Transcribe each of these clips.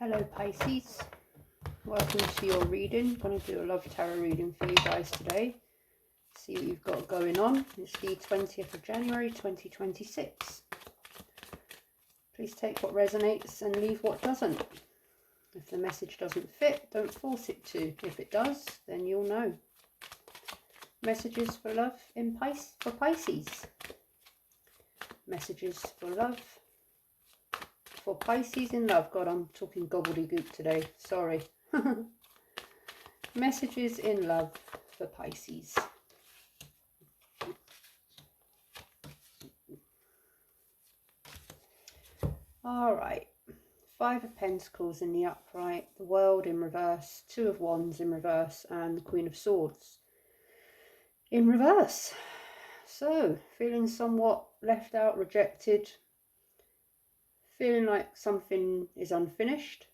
Hello Pisces, welcome to your reading. I'm going to do a love tarot reading for you guys today. See what you've got going on. It's the 20th of January 2026. Please take what resonates and leave what doesn't. If the message doesn't fit, don't force it to. If it does, then you'll know. Messages for love in for Pisces. Messages for love for Pisces in love. God, I'm talking gobbledygook today. Sorry. Messages in love for Pisces. All right. 5 of Pentacles in the upright, the World in reverse, 2 of Wands in reverse, and the Queen of Swords in reverse. So, feeling somewhat left out, rejected, feeling like something is unfinished,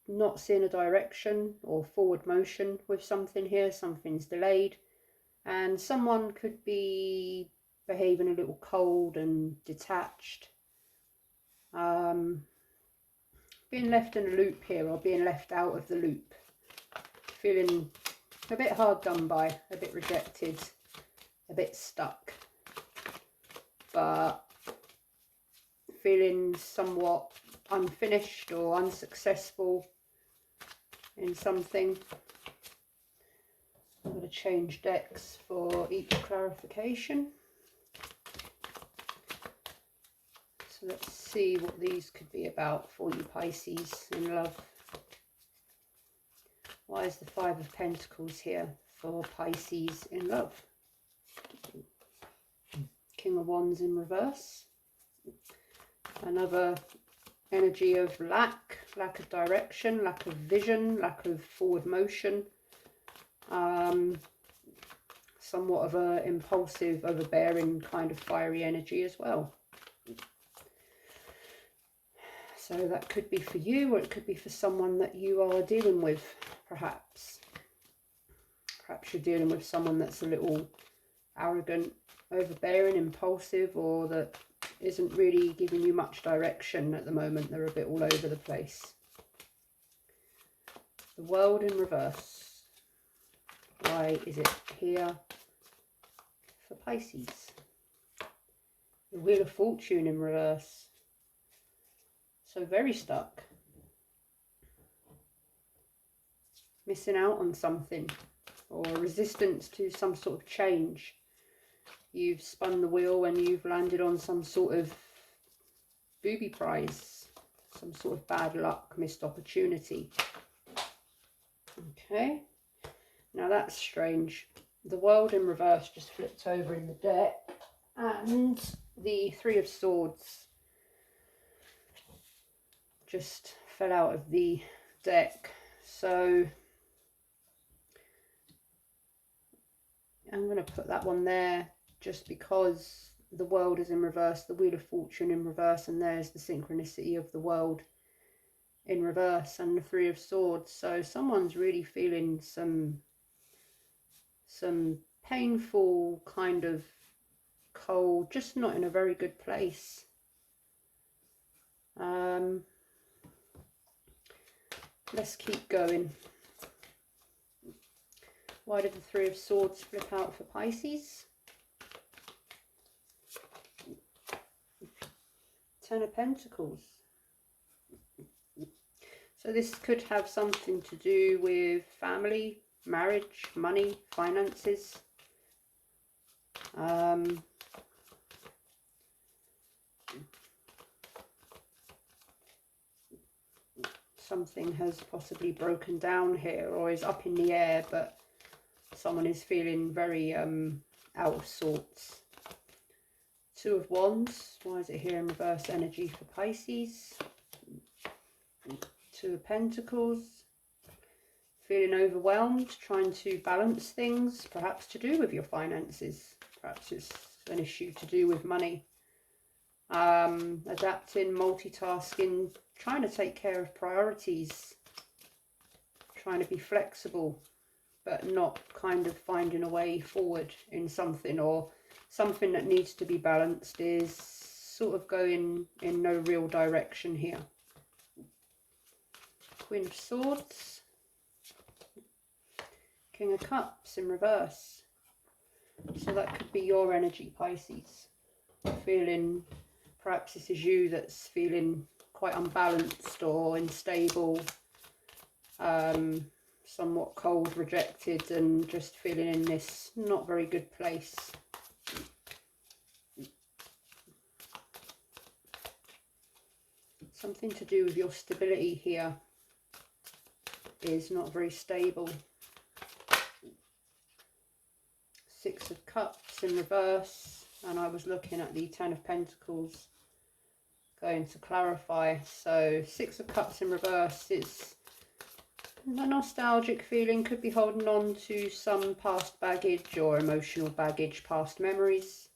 not seeing a direction or forward motion with something here, something's delayed, and someone could be behaving a little cold and detached, being left in a loop here, or being left out of the loop, feeling a bit hard done by, a bit rejected, a bit stuck, but feeling somewhat unfinished or unsuccessful in something. I'm going to change decks for each clarification. So let's see what these could be about for you Pisces in love. Why is the 5 of Pentacles here for Pisces in love? King of Wands in reverse. Another energy of lack of direction, lack of vision, lack of forward motion. Somewhat of a impulsive, overbearing kind of fiery energy as well. So that could be for you, or it could be for someone that you are dealing with, perhaps. Perhaps you're dealing with someone that's a little arrogant, overbearing, impulsive, or that isn't really giving you much direction at the moment. They're a bit all over the place. The World in reverse. Why is it here for Pisces? The Wheel of Fortune in reverse. So very stuck. Missing out on something, or resistance to some sort of change. You've spun the wheel and you've landed on some sort of booby prize, some sort of bad luck, missed opportunity. Okay, now that's strange. The World in reverse just flipped over in the deck, and the 3 of Swords just fell out of the deck. So I'm going to put that one there just because the World is in reverse, the Wheel of Fortune in reverse, and there's the synchronicity of the World in reverse and the 3 of Swords. So someone's really feeling some painful kind of cold, just not in a very good place. Let's keep going. Why did the 3 of Swords flip out for Pisces? 10 of Pentacles. So this could have something to do with family, marriage, money, finances. Something has possibly broken down here, or is up in the air, but someone is feeling very out of sorts. 2 of Wands. Why is it here in reverse energy for Pisces? 2 of Pentacles. Feeling overwhelmed, trying to balance things, perhaps to do with your finances. Perhaps it's an issue to do with money. Adapting, multitasking, trying to take care of priorities, trying to be flexible, but not kind of finding a way forward in something, or something that needs to be balanced is sort of going in no real direction here. Queen of Swords, King of Cups in reverse. So that could be your energy, Pisces. Feeling, perhaps this is you that's feeling quite unbalanced or unstable, somewhat cold, rejected, and just feeling in this not very good place. Something to do with your stability here is not very stable. Six of Cups in reverse, and I was looking at the Ten of Pentacles, going to clarify. So Six of Cups in reverse is a nostalgic feeling, could be holding on to some past baggage or emotional baggage, past memories.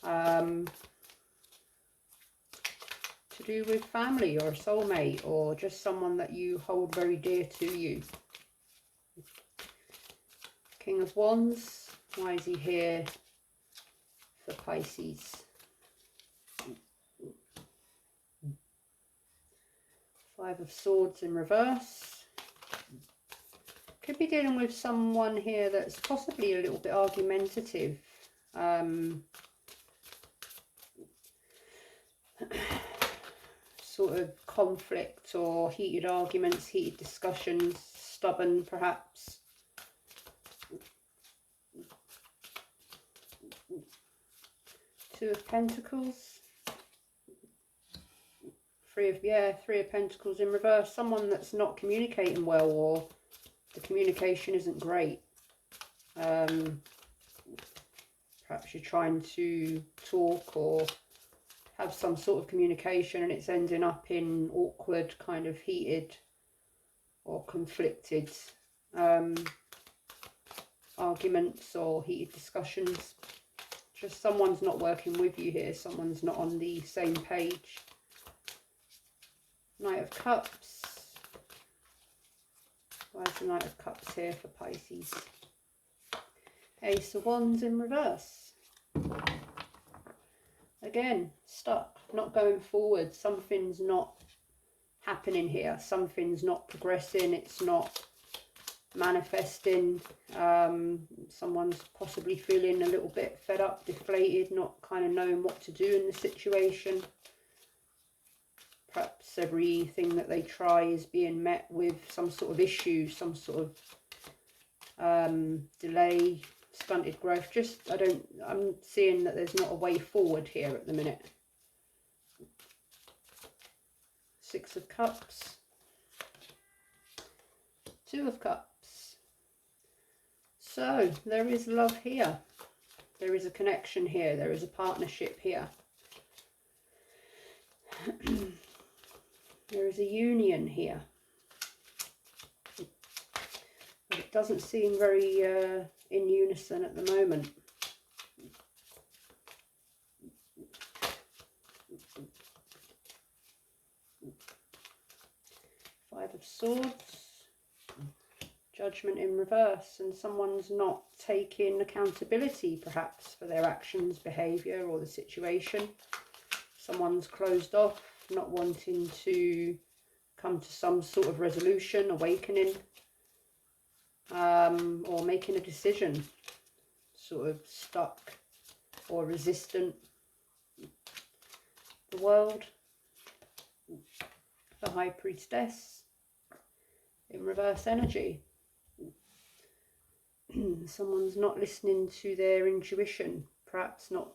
To do with family or a soulmate or just someone that you hold very dear to you. King of Wands, why is he here for Pisces? Five of Swords in reverse. Could be dealing with someone here that's possibly a little bit argumentative. Sort of conflict or heated arguments, heated discussions, stubborn perhaps. Two of Pentacles. Three of Pentacles in reverse. Someone that's not communicating well, or the communication isn't great. Perhaps you're trying to talk or have some sort of communication and it's ending up in awkward, kind of heated or conflicted arguments or heated discussions. Just someone's not working with you here. Someone's not on the same page. Knight of Cups. Why is the Knight of Cups here for Pisces? Ace of Wands in reverse. Again, stuck, not going forward. Something's not happening here. Something's not progressing. It's not manifesting. Someone's possibly feeling a little bit fed up, deflated, not kind of knowing what to do in the situation. Perhaps everything that they try is being met with some sort of issue, some sort of delay, stunted growth. I'm seeing that there's not a way forward here at the minute. Six of Cups. Two of Cups. So there is love here. There is a connection here. There is a partnership here. There is a union here. But it doesn't seem very in unison at the moment. Five of Swords. Judgment in reverse, and someone's not taking accountability perhaps for their actions, behaviour or the situation. Someone's closed off, not wanting to come to some sort of resolution, awakening, or making a decision, sort of stuck or resistant. The World, the High Priestess in reverse energy. Someone's not listening to their intuition, perhaps not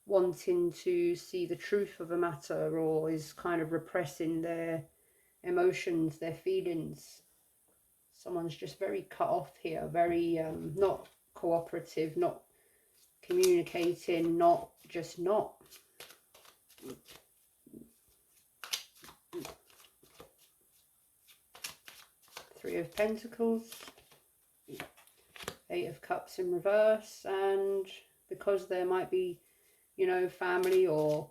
wanting to see the truth of a matter, or is kind of repressing their emotions, their feelings. Someone's just very cut off here, very not cooperative, not communicating, not. Three of Pentacles. Eight of Cups in reverse, and because there might be, you know, family or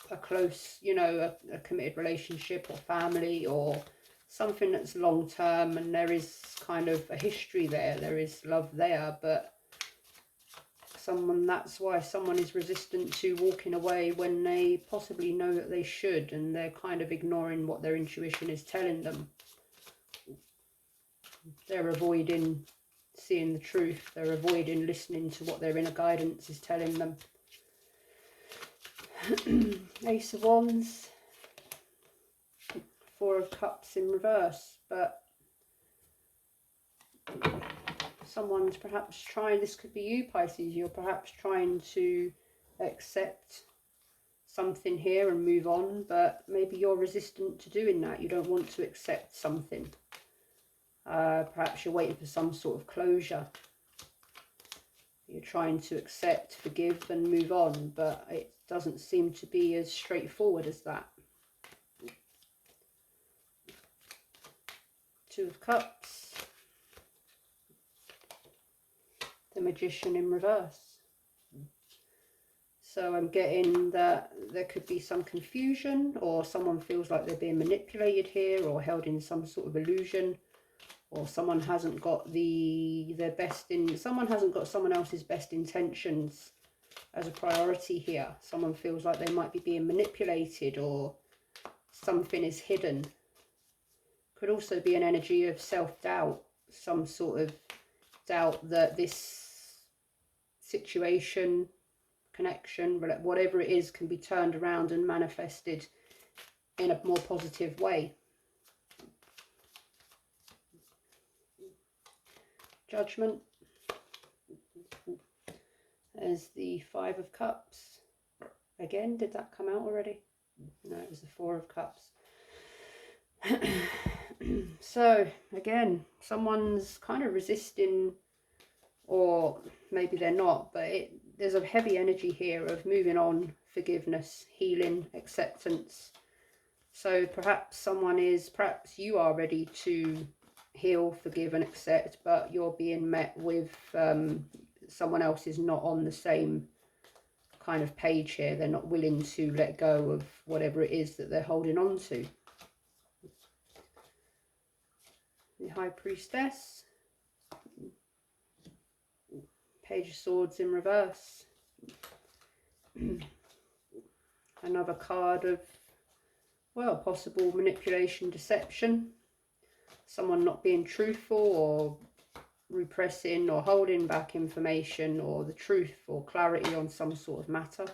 a close, you know, a committed relationship or family or something that's long term, and there is kind of a history there, there is love there, but That's why someone is resistant to walking away when they possibly know that they should, and they're kind of ignoring what their intuition is telling them. They're avoiding seeing the truth. They're avoiding listening to what their inner guidance is telling them. Ace of Wands, Four of Cups in reverse, but someone's perhaps trying, this could be you, Pisces, you're perhaps trying to accept something here and move on, but maybe you're resistant to doing that. You don't want to accept something. Perhaps you're waiting for some sort of closure. You're trying to accept, forgive and move on, but it doesn't seem to be as straightforward as that. Two of Cups, the Magician in reverse. So I'm getting that there could be some confusion, or someone feels like they're being manipulated here or held in some sort of illusion, or someone hasn't got someone hasn't got someone else's best intentions as a priority here. Someone feels like they might be being manipulated, or something is hidden. Could also be an energy of self-doubt, some sort of doubt that this situation, connection, whatever it is, can be turned around and manifested in a more positive way. Judgment. There's the Five of Cups. Again, did that come out already? No, it was the Four of Cups. So, again, someone's kind of resisting, or maybe they're not, but there's a heavy energy here of moving on, forgiveness, healing, acceptance. So perhaps perhaps you are ready to heal, forgive and accept, but you're being met with someone else is not on the same kind of page here. They're not willing to let go of whatever it is that they're holding on to. The High Priestess, Page of Swords in reverse. Another card of, well, possible manipulation, deception. Someone not being truthful, or repressing or holding back information or the truth or clarity on some sort of matter.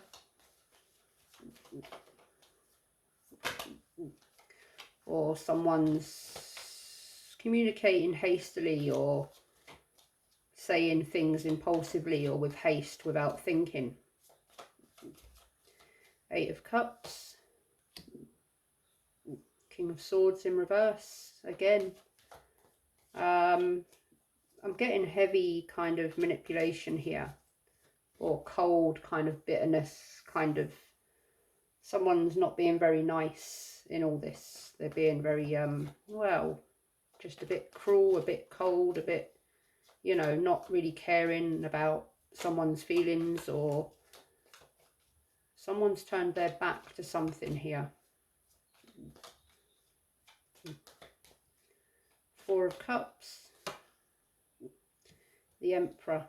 Or someone's communicating hastily or saying things impulsively or with haste without thinking. Eight of Cups. King of Swords in reverse again. I'm getting heavy kind of manipulation here, or cold kind of bitterness, kind of someone's not being very nice in all this. They're being very well, just a bit cruel, a bit cold, a bit, you know, not really caring about someone's feelings, or someone's turned their back to something here. Four of Cups. The Emperor.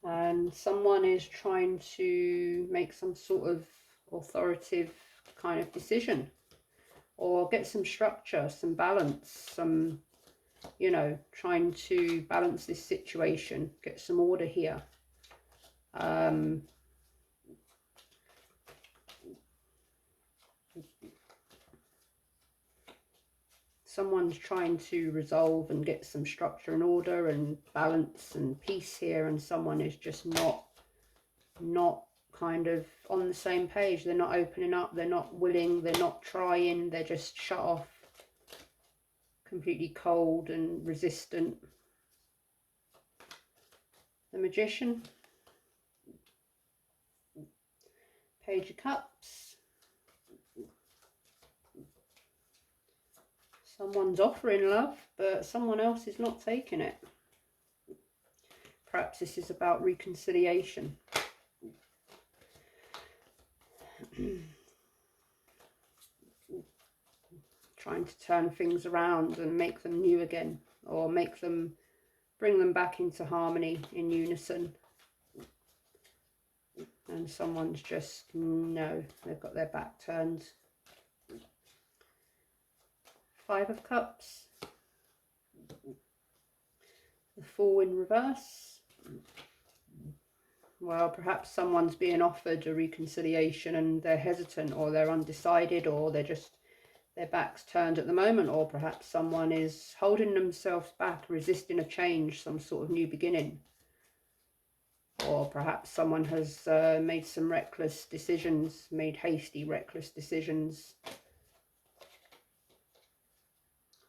And someone is trying to make some sort of authoritative kind of decision, or get some structure, some balance, some, you know, trying to balance this situation, get some order here. Someone's trying to resolve and get some structure and order and balance and peace here, and someone is just not kind of on the same page. They're not opening up, they're not willing, they're not trying, they're just shut off, completely cold and resistant. The Magician. Page of Cups. Someone's offering love, but someone else is not taking it. Perhaps this is about reconciliation. Trying to turn things around and make them new again, or make them bring them back into harmony, in unison. And someone's just, no, they've got their back turned. Five of Cups. The Fool in reverse. Well, perhaps someone's being offered a reconciliation and they're hesitant, or they're undecided, or they're just, their back's turned at the moment, or perhaps someone is holding themselves back, resisting a change, some sort of new beginning. Or perhaps someone has made some reckless decisions, made hasty, reckless decisions.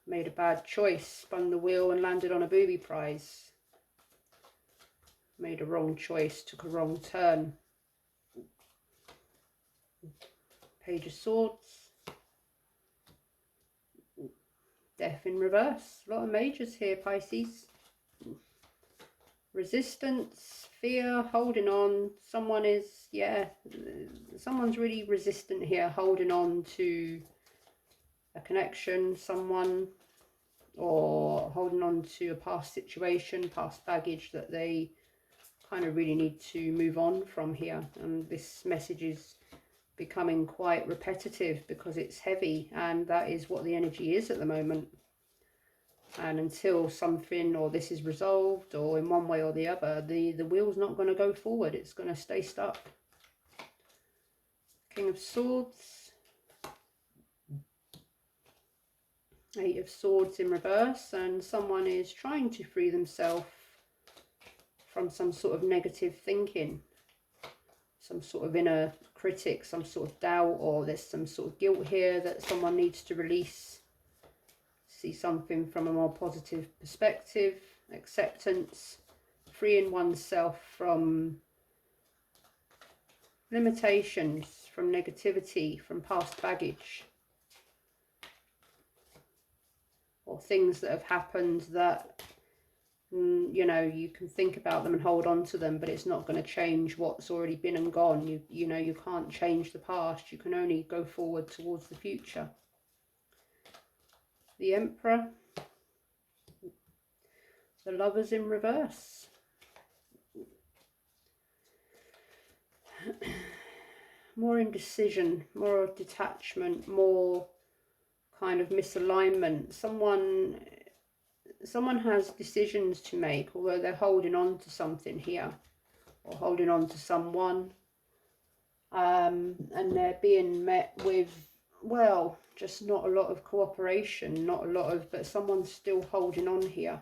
Made a bad choice, spun the wheel and landed on a booby prize. Made a wrong choice, took a wrong turn. Page of Swords. Death in reverse. A lot of majors here, Pisces. Resistance, fear, holding on. Someone is, yeah, someone's really resistant here, holding on to a connection, someone, or holding on to a past situation, past baggage that they kind of really need to move on from here. And this message is becoming quite repetitive because it's heavy, and that is what the energy is at the moment. And until something or this is resolved, or in one way or the other, the wheel's not going to go forward. It's going to stay stuck. King of Swords. Eight of Swords in reverse. And someone is trying to free themselves from some sort of negative thinking. Some sort of inner critic, some sort of doubt, or there's some sort of guilt here that someone needs to release. See something from a more positive perspective, acceptance, freeing oneself from limitations, from negativity, from past baggage, or things that have happened that, you know, you can think about them and hold on to them, but it's not going to change what's already been and gone. You know, you can't change the past. You can only go forward towards the future. The Emperor. The Lovers in reverse. More indecision, more detachment, more kind of misalignment. Someone has decisions to make, although they're holding on to something here, or holding on to someone, and they're being met with, well, just not a lot of cooperation, not a lot of, but someone's still holding on here.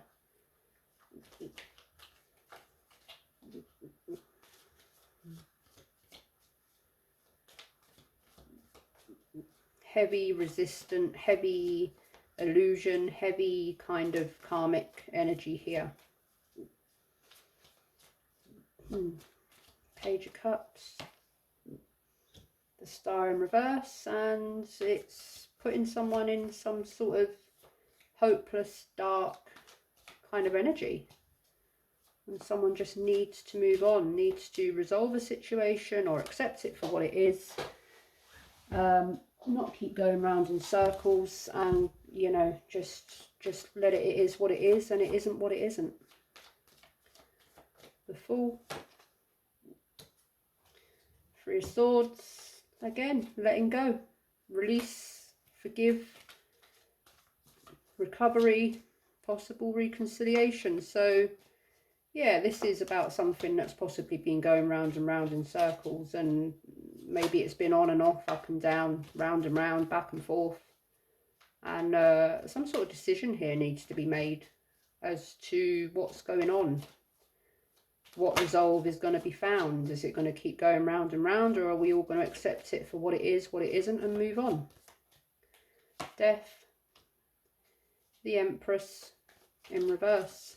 Heavy resistant, heavy illusion, heavy kind of karmic energy here. Page of Cups. The Star in reverse, and it's putting someone in some sort of hopeless, dark kind of energy. And someone just needs to move on, needs to resolve a situation or accept it for what it is. Not keep going round in circles, and, you know, just let it, it is what it is, and it isn't what it isn't. The Fool. Three of Swords. Again, letting go, release, forgive, recovery, possible reconciliation. So yeah, this is about something that's possibly been going round and round in circles, and maybe it's been on and off, up and down, round and round, back and forth. And some sort of decision here needs to be made as to what's going on. What resolve is going to be found? Is it going to keep going round and round, or are we all going to accept it for what it is, what it isn't, and move on? Death. The Empress in reverse.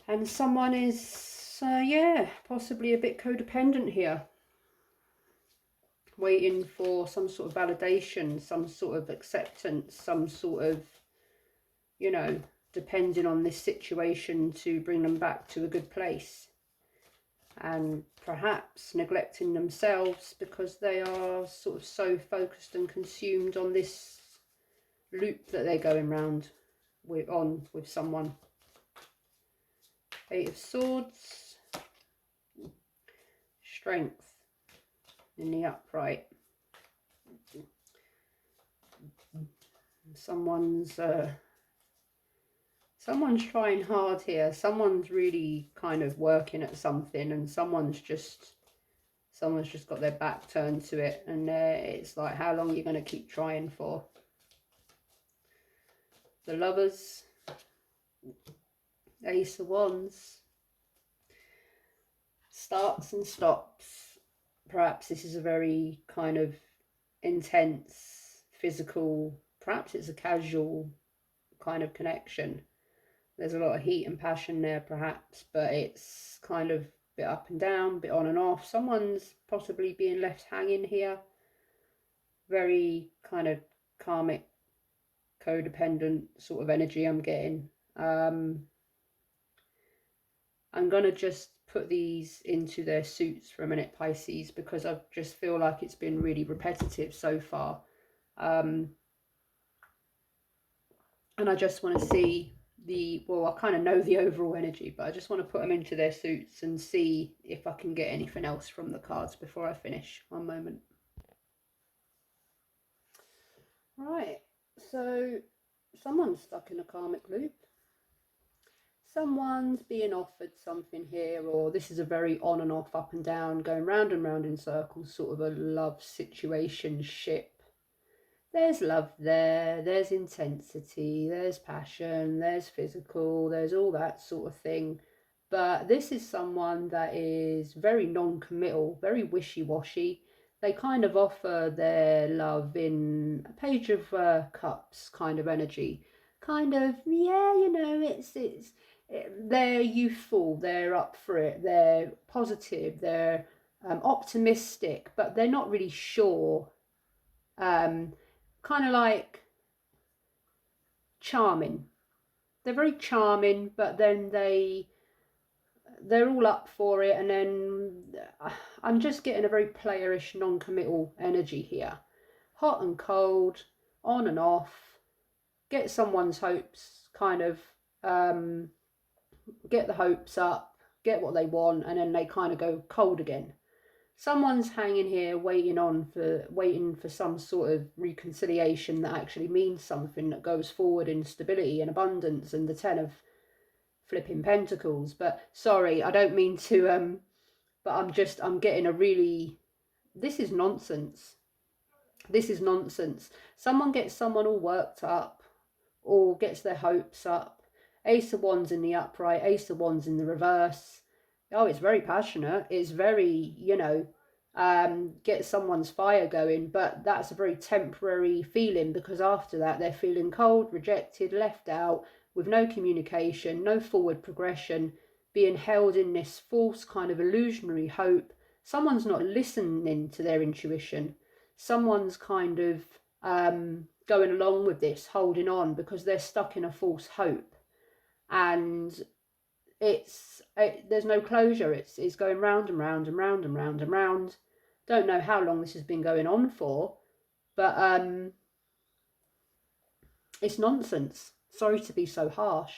And someone is, yeah, possibly a bit codependent here. Waiting for some sort of validation, some sort of acceptance, some sort of, you know, depending on this situation to bring them back to a good place. And perhaps neglecting themselves because they are sort of so focused and consumed on this loop that they're going round with someone. Eight of Swords, Strength in the upright. Someone's trying hard here. Someone's really kind of working at something, and someone's just got their back turned to it, and it's like, how long are you going to keep trying for? The Lovers, Ace of Wands, starts and stops. Perhaps this is a very kind of intense, physical, perhaps it's a casual kind of connection. There's a lot of heat and passion there perhaps, but it's kind of a bit up and down, a bit on and off. Someone's possibly being left hanging here. Very kind of karmic, codependent sort of energy I'm getting. I'm going to just put these into their suits for a minute, Pisces, because I just feel like it's been really repetitive so far. And I just want to see well, I kind of know the overall energy, but I just want to put them into their suits and see if I can get anything else from the cards before I finish. One moment. Right, so someone's stuck in a karmic loop. Someone's being offered something here, or this is a very on and off, up and down, going round and round in circles, sort of a love situation ship. There's love there, there's intensity, there's passion, there's physical, there's all that sort of thing. But this is someone that is very non-committal, very wishy-washy. They kind of offer their love in a Page of Cups kind of energy. Kind of, yeah, you know, they're youthful, they're up for it, they're positive, they're optimistic, but they're not really sure. Kind of like charming. They're very charming, but then they're all up for it, and then I'm just getting a very playerish, non-committal energy here. Hot and cold, on and off, get someone's hopes, kind of get the hopes up, get what they want, and then they kind of go cold again. Someone's hanging here waiting for some sort of reconciliation that actually means something, that goes forward in stability and abundance, and the 10 of flipping pentacles. But sorry, I don't mean to but I'm getting a really, this is nonsense. This is nonsense. Someone gets someone all worked up, or gets their hopes up. Ace of Wands in the upright, Ace of Wands in the reverse. Oh, it's very passionate. It's very, you know, get someone's fire going, but that's a very temporary feeling, because after that they're feeling cold, rejected, left out, with no communication, no forward progression, being held in this false kind of illusionary hope. Someone's not listening to their intuition. Someone's kind of going along with this, holding on, because they're stuck in a false hope, and there's no closure. It's going round and round and round and round and round. Don't know how long this has been going on for, but it's nonsense. Sorry to be so harsh.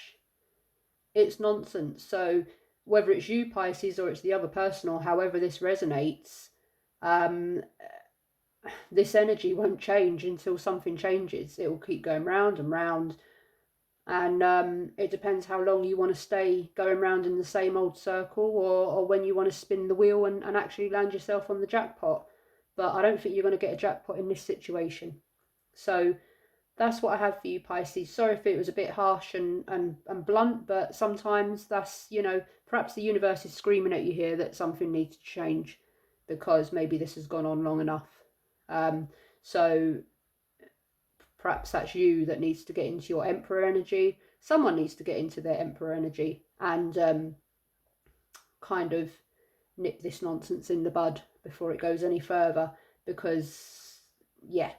It's nonsense. So whether it's you, Pisces, or it's the other person, or however this resonates, this energy won't change until something changes. It will keep going round and round. And it depends how long you want to stay going round in the same old circle, or when you want to spin the wheel and actually land yourself on the jackpot. But I don't think you're going to get a jackpot in this situation. So that's what I have for you, Pisces. Sorry if it was a bit harsh and blunt, but sometimes that's, you know, perhaps the universe is screaming at you here that something needs to change, because maybe this has gone on long enough. So perhaps that's you that needs to get into your Emperor energy. Someone needs to get into their Emperor energy and kind of nip this nonsense in the bud before it goes any further. Because, yeah,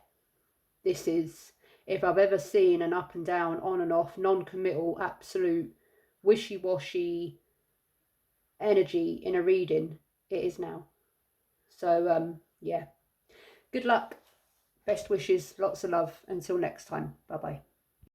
this is, if I've ever seen an up and down, on and off, non-committal, absolute wishy-washy energy in a reading, it is now. So, yeah. Good luck. Best wishes, lots of love. Until next time. Bye-bye.